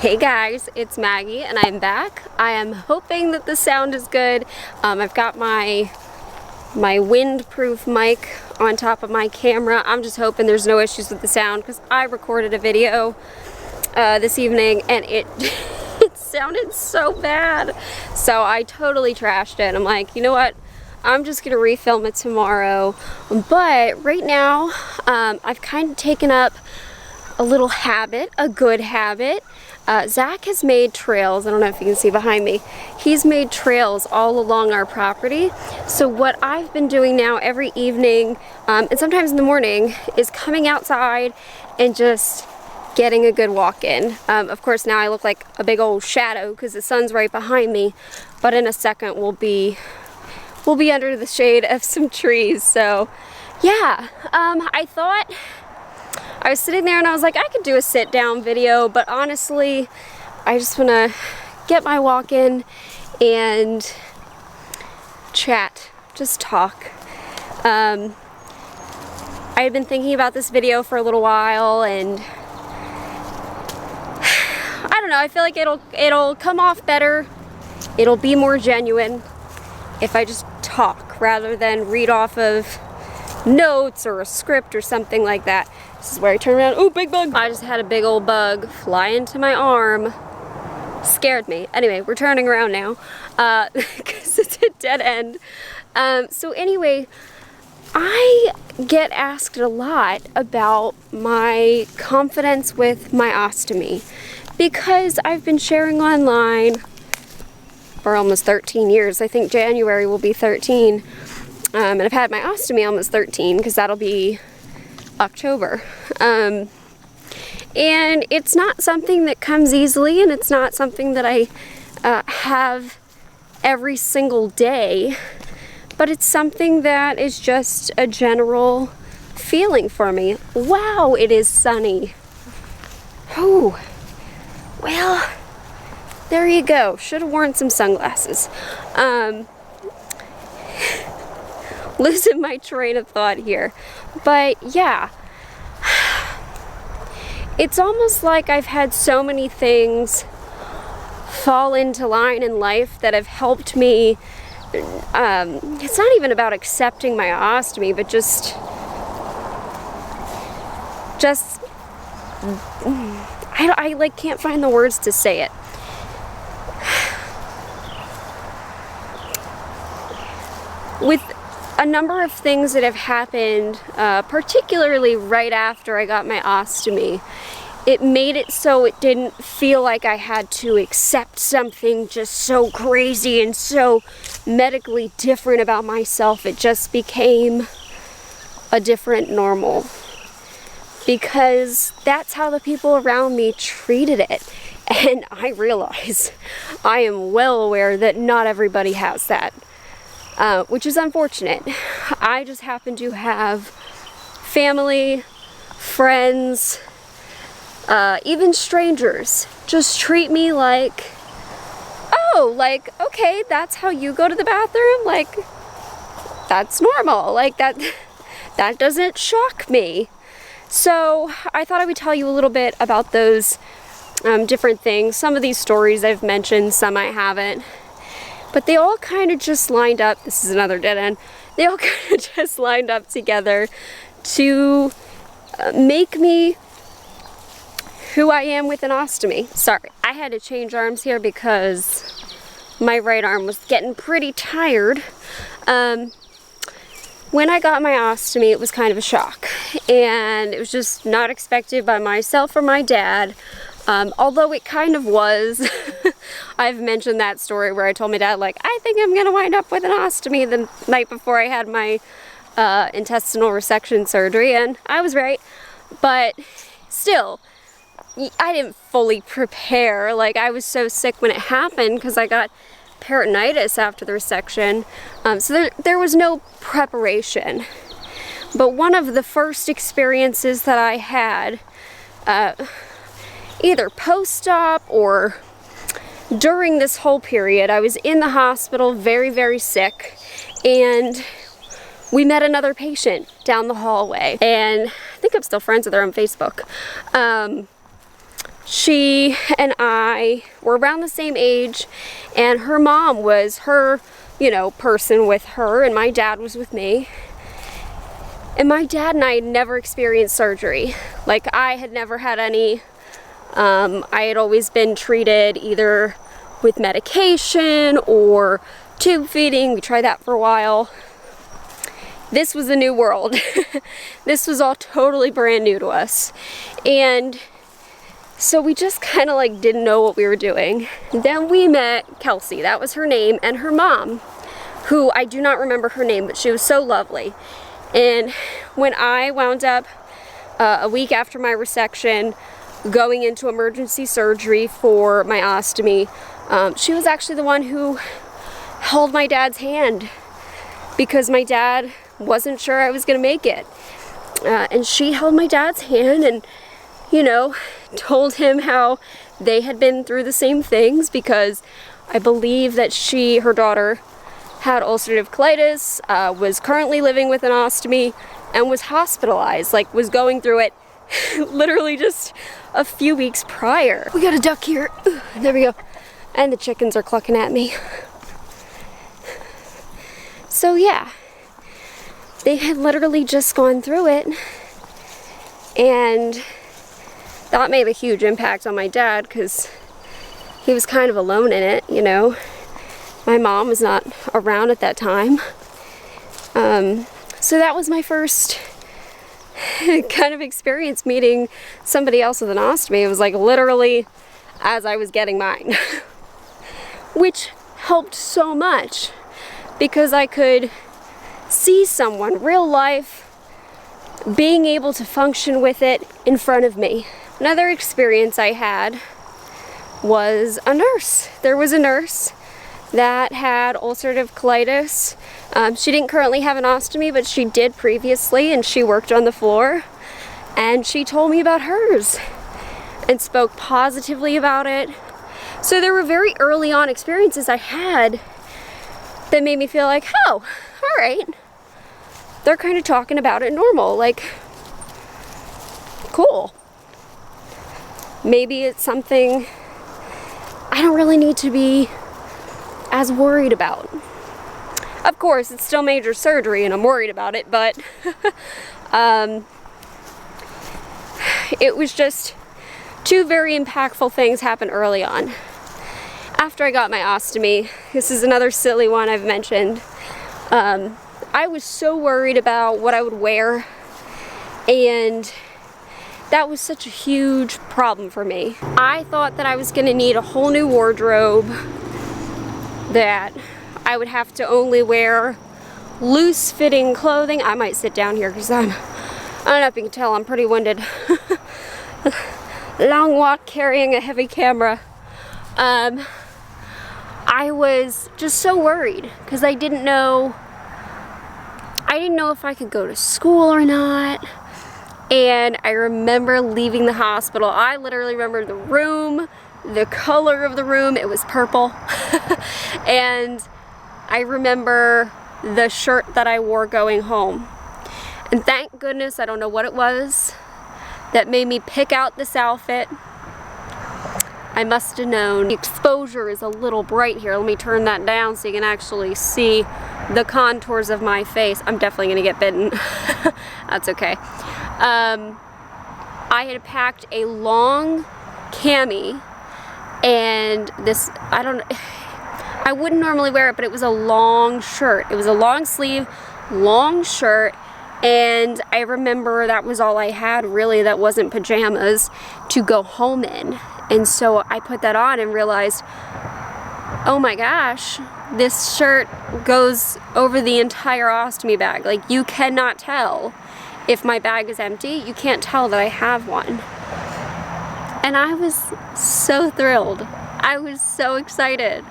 Hey guys, it's Maggie and I'm back. I am hoping that the sound is good. I've got my windproof mic on top of my camera. I'm just hoping there's no issues with the sound because I recorded a video this evening and it sounded so bad. So I totally trashed it. I'm like, you know what? I'm just gonna refilm it tomorrow. But right now, I've kind of taken up a little habit, a good habit. Zach has made trails. I don't know if you can see behind me. He's made trails all along our property. So what I've been doing now every evening, and sometimes in the morning, is coming outside and just getting a good walk in. Of course, now I look like a big old shadow because the sun's right behind me, but in a second we'll be under the shade of some trees. So yeah, I was sitting there and I was like, I could do a sit down video, but honestly, I just want to get my walk in and chat, just talk. I had been thinking about this video for a little while and I don't know, I feel like it'll come off better. It'll be more genuine if I just talk rather than read off of notes or a script or something like that. This is where I turn around. Oh, big bug! I just had a big old bug fly into my arm. Scared me. Anyway, we're turning around now because it's a dead end. So anyway, I get asked a lot about my confidence with my ostomy because I've been sharing online for almost 13 years. I think January will be 13. And I've had my ostomy almost 13 because that'll be October. And it's not something that comes easily and it's not something that I have every single day, but it's something that is just a general feeling for me. Wow, it is sunny. Oh, well, there you go. Should have worn some sunglasses. Losing my train of thought here. But yeah, it's almost like I've had so many things fall into line in life that have helped me. It's not even about accepting my ostomy, but just I like can't find the words to say it. With a number of things that have happened, particularly right after I got my ostomy, it made it so it didn't feel like I had to accept something just so crazy and so medically different about myself. It just became a different normal because that's how the people around me treated it. And I realize I am well aware that not everybody has that. Which is unfortunate. I just happen to have family, friends, even strangers just treat me like, oh, like, okay, that's how you go to the bathroom? Like, that's normal. Like, that doesn't shock me. So I thought I would tell you a little bit about those different things. Some of these stories I've mentioned, some I haven't. But they all kind of just lined up. This is another dead end. They all kind of just lined up together to make me who I am with an ostomy. Sorry, I had to change arms here because my right arm was getting pretty tired. When I got my ostomy, it was kind of a shock. And it was just not expected by myself or my dad. Although it kind of was. I've mentioned that story where I told my dad, like, I think I'm going to wind up with an ostomy the night before I had my intestinal resection surgery, and I was right. But still, I didn't fully prepare. Like, I was so sick when it happened because I got peritonitis after the resection. So there was no preparation. But one of the first experiences that I had, either post-op or during this whole period, I was in the hospital very, very sick, and we met another patient down the hallway, and I think I'm still friends with her on Facebook. she and I were around the same age, and her mom was her, person with her, and my dad was with me. And my dad and I had never experienced surgery. Like, I had never had any. I had always been treated either with medication or tube feeding. We tried that for a while. This was a new world. This was all totally brand new to us. And so we just kind of like didn't know what we were doing. Then we met Kelsey, that was her name, and her mom, who I do not remember her name, but she was so lovely. And when I wound up a week after my resection going into emergency surgery for my ostomy, she was actually the one who held my dad's hand because my dad wasn't sure I was going to make it. And she held my dad's hand and, told him how they had been through the same things, because I believe that her daughter, had ulcerative colitis, was currently living with an ostomy, and was hospitalized, like was going through it literally just a few weeks prior. We got a duck here. Ooh, there we go. And the chickens are clucking at me. So yeah, they had literally just gone through it, and that made a huge impact on my dad because he was kind of alone in it, My mom was not around at that time. So that was my first kind of experience meeting somebody else with an ostomy. It was like literally as I was getting mine, which helped so much because I could see someone, real life, being able to function with it in front of me. Another experience I had was a nurse. There was a nurse that had ulcerative colitis. She didn't currently have an ostomy, but she did previously, and she worked on the floor. And she told me about hers and spoke positively about it. So there were very early on experiences I had that made me feel like, oh, all right. They're kind of talking about it normal, like, cool. Maybe it's something I don't really need to be as worried about. Of course, it's still major surgery and I'm worried about it, but it was just two very impactful things happened early on. After I got my ostomy, this is another silly one I've mentioned, I was so worried about what I would wear, and that was such a huge problem for me. I thought that I was going to need a whole new wardrobe, that I would have to only wear loose-fitting clothing. I might sit down here because I don't know if you can tell, I'm pretty winded. Long walk carrying a heavy camera. I was just so worried because I didn't know if I could go to school or not. And I remember leaving the hospital. I literally remember the room, the color of the room, it was purple. And I remember the shirt that I wore going home. And thank goodness, I don't know what it was that made me pick out this outfit. I must have known. The exposure is a little bright here. Let me turn that down so you can actually see the contours of my face. I'm definitely gonna get bitten. That's okay. I had packed a long cami, and this, I wouldn't normally wear it, but it was a long shirt. It was a long sleeve, long shirt, and I remember that was all I had really that wasn't pajamas to go home in. And so I put that on and realized, oh my gosh, this shirt goes over the entire ostomy bag. Like, you cannot tell if my bag is empty. You can't tell that I have one. And I was so thrilled. I was so excited.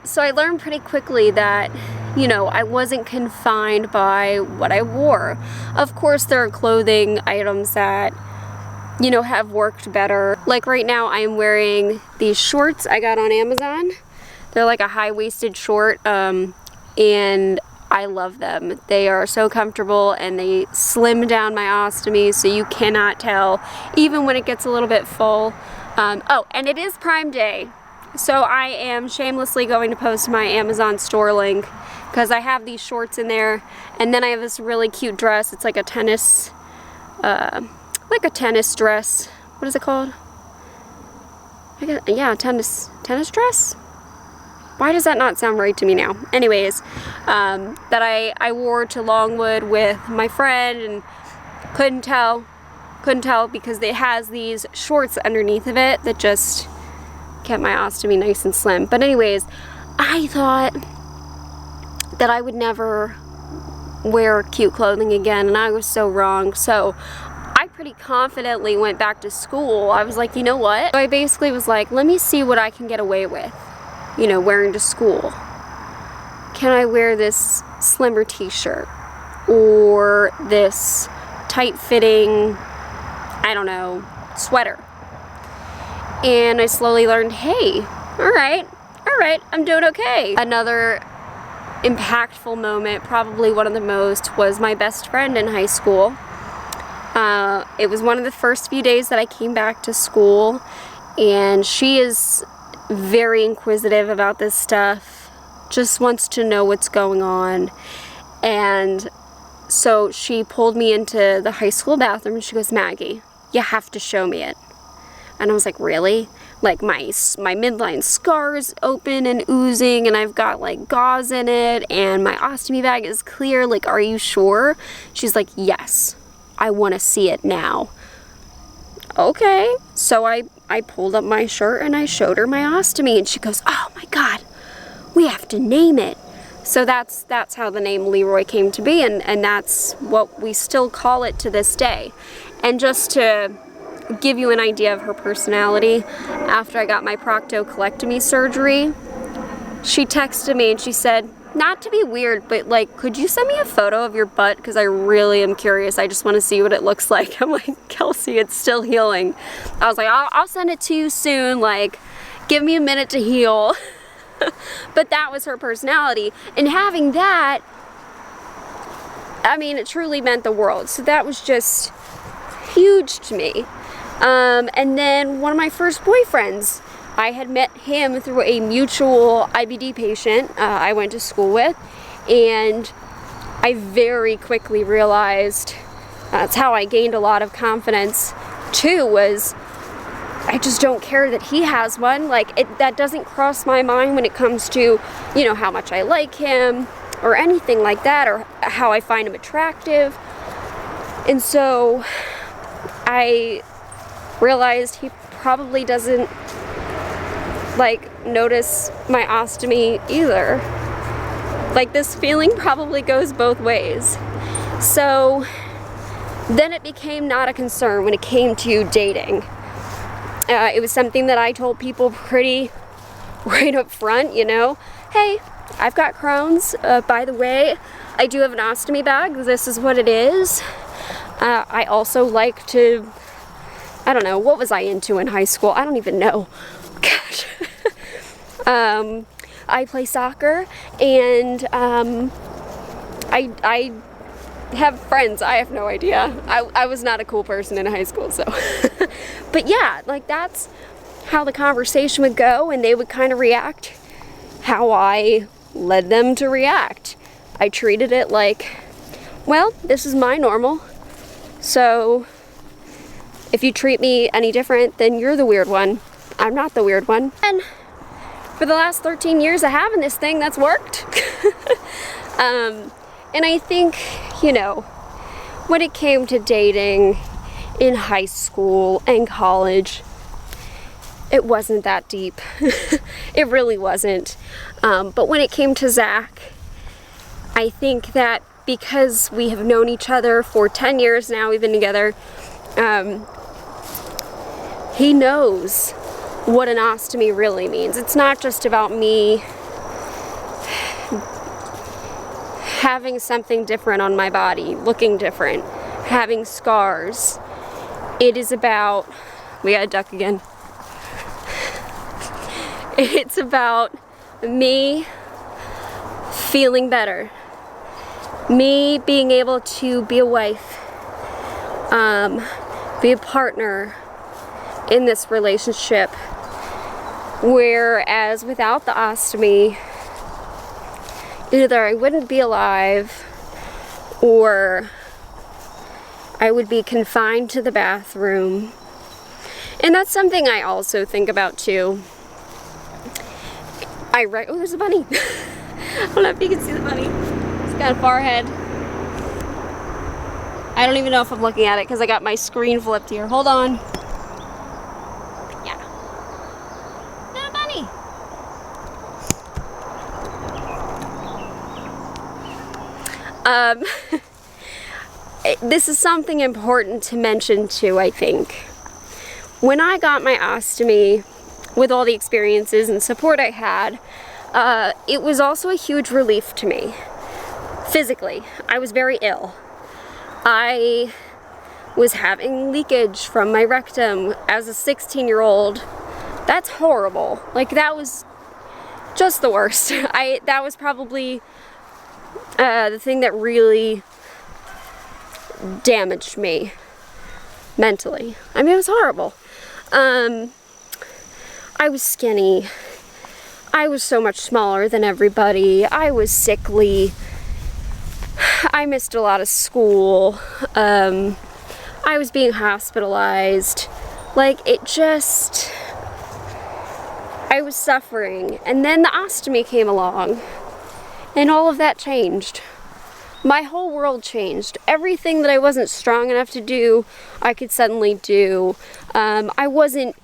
So I learned pretty quickly that, I wasn't confined by what I wore. Of course, there are clothing items that, have worked better. Like right now, I'm wearing these shorts I got on Amazon. They're like a high-waisted short, and I love them. They are so comfortable and they slim down my ostomy so you cannot tell, even when it gets a little bit full. Oh, and it is Prime Day. So I am shamelessly going to post my Amazon store link because I have these shorts in there, and then I have this really cute dress. It's like a tennis dress. What is it called? Yeah, tennis dress? Why does that not sound right to me now? Anyways, that I wore to Longwood with my friend and couldn't tell because it has these shorts underneath of it that just kept my ostomy nice and slim. But anyways, I thought that I would never wear cute clothing again, and I was so wrong. So I pretty confidently went back to school. I was like, you know what? So I basically was like, let me see what I can get away with, you know, wearing to school. Can I wear this slimmer t-shirt or this tight-fitting, I don't know, sweater? And I slowly learned, hey, all right, I'm doing okay. Another impactful moment, probably one of the most, was my best friend in high school. It was one of the first few days that I came back to school, and she is very inquisitive about this stuff, just wants to know what's going on. And so she pulled me into the high school bathroom and she goes, Maggie, you have to show me it. And I was like, really? Like my midline scar's open and oozing, and I've got like gauze in it, and my ostomy bag is clear. Like, are you sure? She's like, yes, I want to see it now. Okay. So I pulled up my shirt and I showed her my ostomy, and she goes, oh my God, we have to name it. So that's how the name Leroy came to be, and that's what we still call it to this day. And just to give you an idea of her personality, after I got my proctocolectomy surgery, she texted me and she said, not to be weird, but like, could you send me a photo of your butt? Because I really am curious. I just want to see what it looks like. I'm like, Kelsey, it's still healing. I was like, I'll send it to you soon. Like, give me a minute to heal. But that was her personality. And having that, I mean, it truly meant the world. So that was just huge to me. And then one of my first boyfriends, I had met him through a mutual IBD patient I went to school with, and I very quickly realized, that's how I gained a lot of confidence too, was I just don't care that he has one. Like, that doesn't cross my mind when it comes to, you know, how much I like him or anything like that, or how I find him attractive. And so I realized he probably doesn't like notice my ostomy either. Like, this feeling probably goes both ways. So then it became not a concern when it came to dating. It was something that I told people pretty right up front, you know, hey, I've got Crohn's, by the way, I do have an ostomy bag, this is what it is. I also like to, I don't know, what was I into in high school? I don't even know. Gosh. I play soccer, and I have friends. I have no idea. I was not a cool person in high school, so. But yeah, like, that's how the conversation would go, and they would kind of react how I led them to react. I treated it like, well, this is my normal, so if you treat me any different, then you're the weird one. I'm not the weird one. And for the last 13 years of having this thing, that's worked. And I think, you know, when it came to dating in high school and college, it wasn't that deep. It really wasn't. But when it came to Zach, I think that because we have known each other for 10 years now, we've been together, he knows what an ostomy really means. It's not just about me having something different on my body, looking different, having scars. It is about, we gotta duck again. It's about me feeling better, Me being able to be a wife, be a partner in this relationship, whereas without the ostomy, either I wouldn't be alive or I would be confined to the bathroom. And that's something I also think about too. Oh, there's a bunny. I don't know if you can see the bunny. It's got a forehead. I don't even know if I'm looking at it because I got my screen flipped here. Hold on. Yeah. Not a bunny. This is something important to mention too, I think. When I got my ostomy, with all the experiences and support I had, it was also a huge relief to me. Physically, I was very ill. I was having leakage from my rectum as a 16-year-old. That's horrible. Like, that was just the worst. That was probably the thing that really damaged me mentally. I mean, it was horrible. I was skinny. I was so much smaller than everybody. I was sickly. I missed a lot of school. I was being hospitalized. Like, I was suffering. And then the ostomy came along, and all of that changed. My whole world changed. Everything that I wasn't strong enough to do, I could suddenly do. I wasn't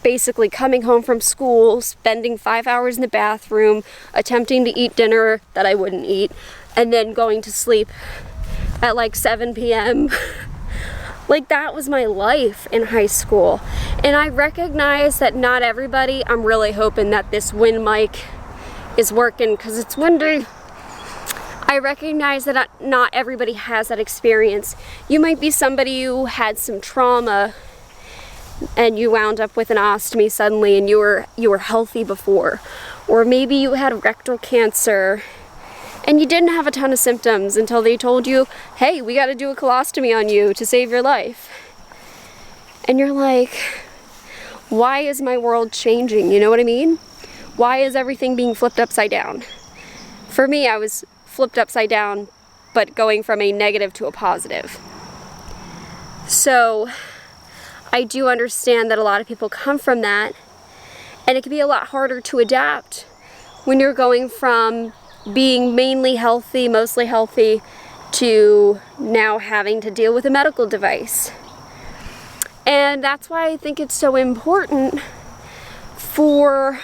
basically coming home from school, spending 5 hours in the bathroom, attempting to eat dinner that I wouldn't eat, and then going to sleep at like 7 p.m. Like, that was my life in high school. And I recognize that not everybody, I'm really hoping that this wind mic is working because it's windy. I recognize that not everybody has that experience. You might be somebody who had some trauma and you wound up with an ostomy suddenly and you were healthy before. Or maybe you had rectal cancer and you didn't have a ton of symptoms until they told you, hey, we got to do a colostomy on you to save your life. And you're like, why is my world changing? You know what I mean? Why is everything being flipped upside down? For me, I was flipped upside down, but going from a negative to a positive. So I do understand that a lot of people come from that, and it can be a lot harder to adapt when you're going from being mainly healthy, mostly healthy, to now having to deal with a medical device. And that's why I think it's so important for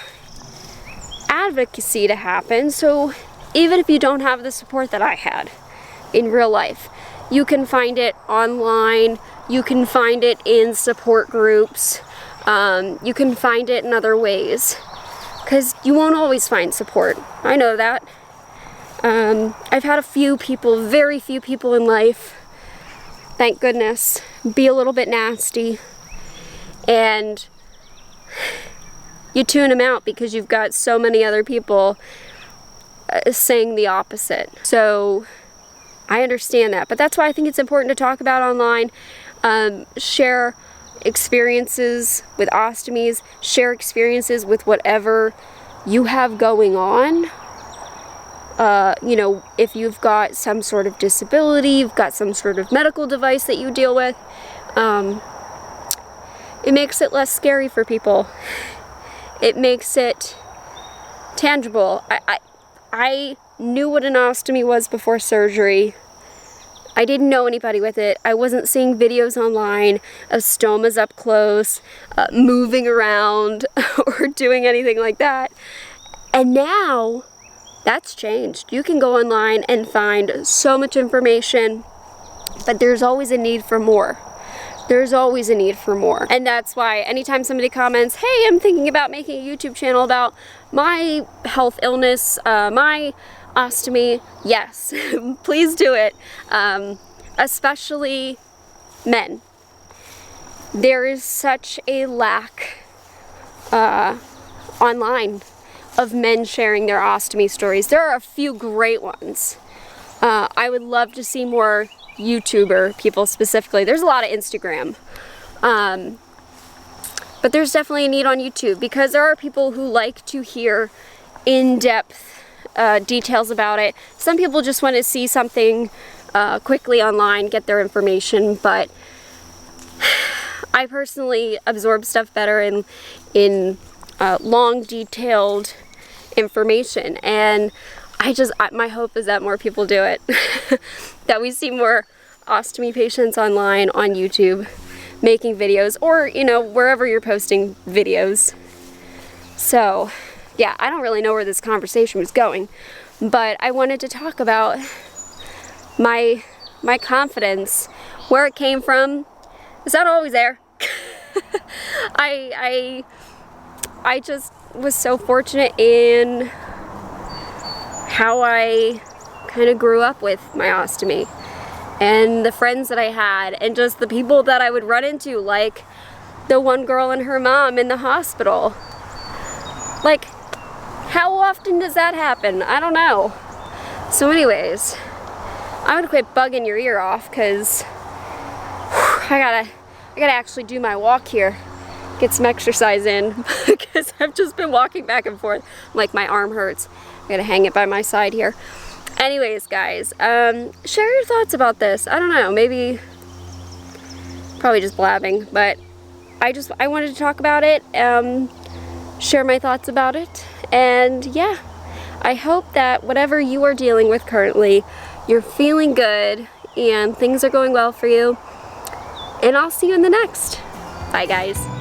advocacy to happen. So even if you don't have the support that I had in real life, you can find it online, you can find it in support groups, you can find it in other ways, because you won't always find support. I know that. I've had very few people in life, thank goodness, be a little bit nasty, and you tune them out because you've got so many other people saying the opposite. So I understand that, but that's why I think it's important to talk about online, share experiences with ostomies, share experiences with whatever you have going on. You know, if you've got some sort of disability, you've got some sort of medical device that you deal with, it makes it less scary for people. It makes it tangible. I knew what an ostomy was before surgery. I didn't know anybody with it. I wasn't seeing videos online of stomas up close, moving around, or doing anything like that. And now, that's changed. You can go online and find so much information, but there's always a need for more. There's always a need for more. And that's why anytime somebody comments, hey, I'm thinking about making a YouTube channel about my health illness, my ostomy, yes, please do it. Especially men. There is such a lack online of men sharing their ostomy stories. There are a few great ones, I would love to see more YouTuber people specifically. There's a lot of Instagram. But there's definitely a need on YouTube because there are people who like to hear in-depth details about it. Some people just want to see something quickly online, get their information, but I personally absorb stuff better in long, detailed information, and my hope is that more people do it. That we see more ostomy patients online on YouTube making videos, or wherever you're posting videos. So yeah, I don't really know where this conversation was going, but I wanted to talk about my confidence, where it came from. It's not always there. I just was so fortunate in how I kind of grew up with my ostomy, and the friends that I had, and just the people that I would run into, like the one girl and her mom in the hospital. Like, how often does that happen? I don't know. So anyways, I'm gonna quit bugging your ear off, because I gotta actually do my walk here, get some exercise in, because I've just been walking back and forth. Like, my arm hurts. I gotta hang it by my side here. Anyways, guys, share your thoughts about this. I don't know, maybe, probably just blabbing, but I wanted to talk about it, share my thoughts about it, and yeah, I hope that whatever you are dealing with currently, you're feeling good, and things are going well for you, and I'll see you in the next. Bye, guys.